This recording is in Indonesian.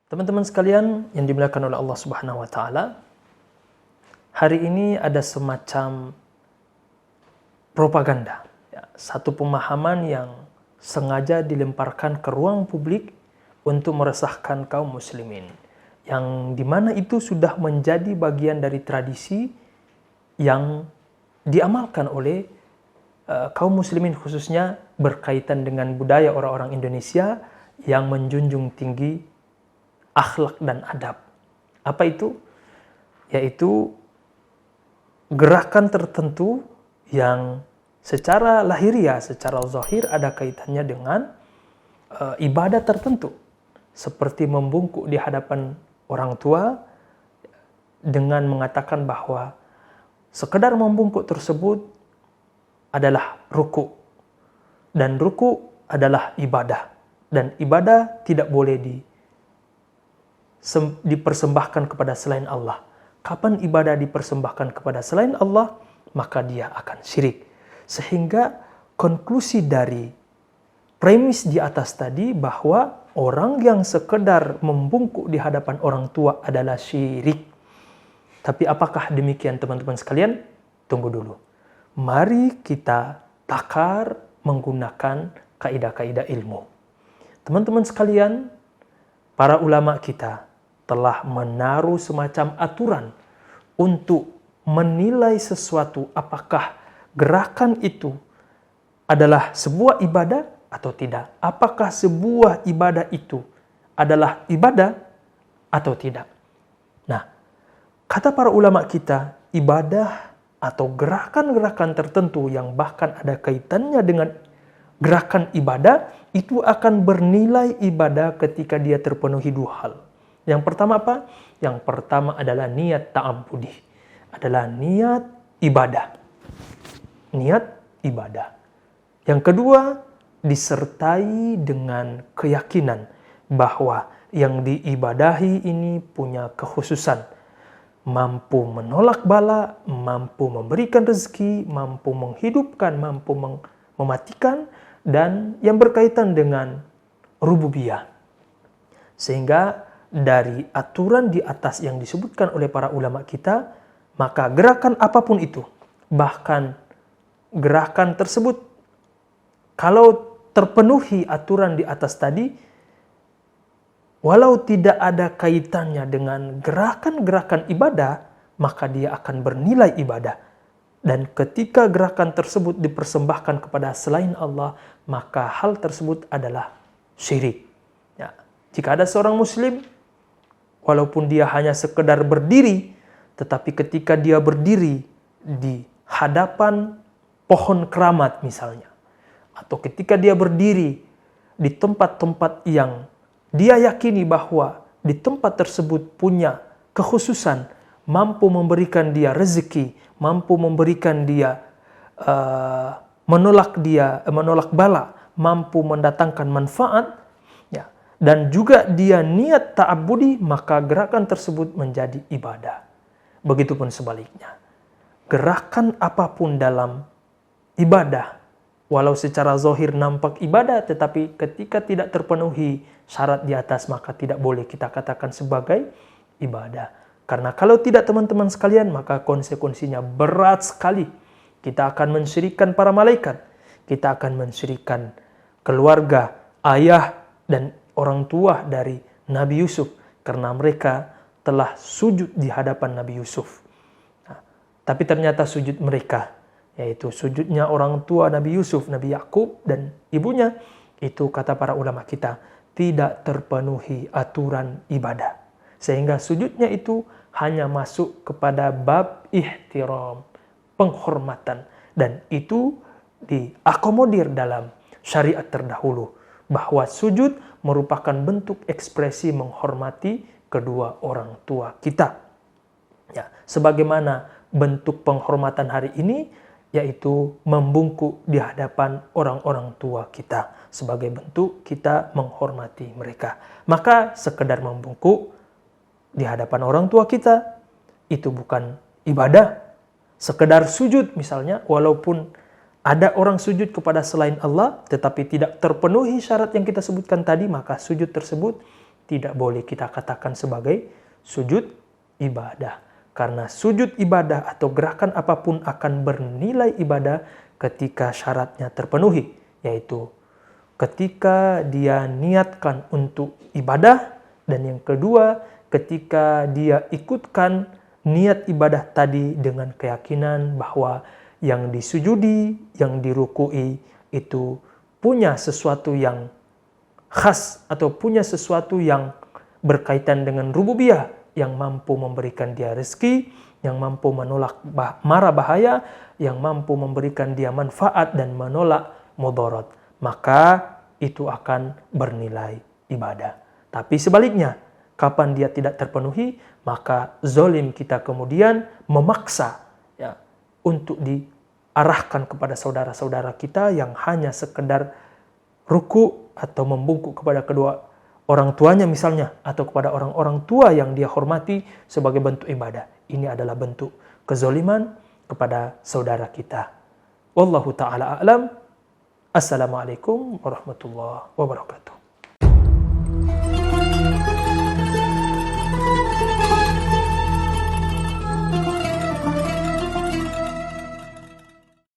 Teman-teman sekalian yang dimuliakan oleh Allah Subhanahu wa taala, hari ini ada semacam propaganda, satu pemahaman yang sengaja dilemparkan ke ruang publik untuk meresahkan kaum muslimin, yang dimana itu sudah menjadi bagian dari tradisi yang diamalkan oleh kaum muslimin, khususnya berkaitan dengan budaya orang-orang Indonesia yang menjunjung tinggi akhlak dan adab. Apa itu? Yaitu gerakan tertentu yang secara lahiriah, secara zahir ada kaitannya dengan ibadah tertentu. Seperti membungkuk di hadapan orang tua dengan mengatakan bahwa sekedar membungkuk tersebut adalah ruku. Dan ruku adalah ibadah. Dan ibadah tidak boleh dipersembahkan kepada selain Allah. Kapan ibadah dipersembahkan kepada selain Allah, maka dia akan syirik. Sehingga konklusi dari premis di atas tadi bahwa orang yang sekedar membungkuk di hadapan orang tua adalah syirik. Tapi apakah demikian teman-teman sekalian? Tunggu dulu. Mari kita takar menggunakan kaidah-kaidah ilmu. Teman-teman sekalian, para ulama kita telah menaruh semacam aturan untuk menilai sesuatu apakah gerakan itu adalah sebuah ibadah atau tidak. Apakah sebuah ibadah itu adalah ibadah atau tidak. Nah, kata para ulama kita, ibadah atau gerakan-gerakan tertentu yang bahkan ada kaitannya dengan gerakan ibadah, itu akan bernilai ibadah ketika dia terpenuhi dua hal. Yang pertama apa? Yang pertama adalah niat ta'abbudi. Adalah niat ibadah. Niat ibadah. Yang kedua, disertai dengan keyakinan bahwa yang diibadahi ini punya kekhususan. Mampu menolak bala, mampu memberikan rezeki, mampu menghidupkan, mampu mematikan, dan yang berkaitan dengan rububiyah. Sehingga dari aturan di atas yang disebutkan oleh para ulama kita, maka gerakan apapun itu, bahkan gerakan tersebut, kalau terpenuhi aturan di atas tadi, walau tidak ada kaitannya dengan gerakan-gerakan ibadah, maka dia akan bernilai ibadah. Dan ketika gerakan tersebut dipersembahkan kepada selain Allah, maka hal tersebut adalah syirik. Ya. Jika ada seorang muslim, walaupun dia hanya sekedar berdiri, tetapi ketika dia berdiri di hadapan pohon keramat misalnya, atau ketika dia berdiri di tempat-tempat yang dia yakini bahwa di tempat tersebut punya kekhususan, mampu memberikan dia rezeki, mampu memberikan dia menolak bala, mampu mendatangkan manfaat, dan juga dia niat ta'abbudi, maka gerakan tersebut menjadi ibadah. Begitupun sebaliknya. Gerakan apapun dalam ibadah, walau secara zahir nampak ibadah, tetapi ketika tidak terpenuhi syarat di atas, maka tidak boleh kita katakan sebagai ibadah. Karena kalau tidak teman-teman sekalian, maka konsekuensinya berat sekali. Kita akan mensyirikkan para malaikat. Kita akan mensyirikkan keluarga, ayah, dan orang tua dari Nabi Yusuf, karena mereka telah sujud di hadapan Nabi Yusuf. Nah, tapi ternyata sujud mereka, yaitu sujudnya orang tua Nabi Yusuf, Nabi Yakub dan ibunya, itu kata para ulama kita tidak terpenuhi aturan ibadah. Sehingga sujudnya itu hanya masuk kepada bab ihtiram, penghormatan, dan itu diakomodir dalam syariat terdahulu, bahwa sujud merupakan bentuk ekspresi menghormati kedua orang tua kita. Ya, sebagaimana bentuk penghormatan hari ini, yaitu membungkuk di hadapan orang-orang tua kita, sebagai bentuk kita menghormati mereka. Maka sekedar membungkuk di hadapan orang tua kita, itu bukan ibadah. Sekedar sujud misalnya, walaupun ada orang sujud kepada selain Allah, tetapi tidak terpenuhi syarat yang kita sebutkan tadi, maka sujud tersebut tidak boleh kita katakan sebagai sujud ibadah. Karena sujud ibadah atau gerakan apapun akan bernilai ibadah ketika syaratnya terpenuhi, yaitu ketika dia niatkan untuk ibadah, dan yang kedua ketika dia ikutkan niat ibadah tadi dengan keyakinan bahwa yang disujudi, yang dirukui itu punya sesuatu yang khas atau punya sesuatu yang berkaitan dengan rububiyah, yang mampu memberikan dia rezeki, yang mampu menolak mara bahaya, yang mampu memberikan dia manfaat dan menolak mudarat, maka itu akan bernilai ibadah. Tapi sebaliknya, kapan dia tidak terpenuhi, maka zalim kita kemudian memaksa ya untuk diarahkan kepada saudara-saudara kita yang hanya sekedar ruku atau membungkuk kepada kedua orang tuanya misalnya, atau kepada orang-orang tua yang dia hormati sebagai bentuk ibadah. Ini adalah bentuk kezaliman kepada saudara kita. Wallahu ta'ala a'lam. Assalamualaikum warahmatullahi wabarakatuh.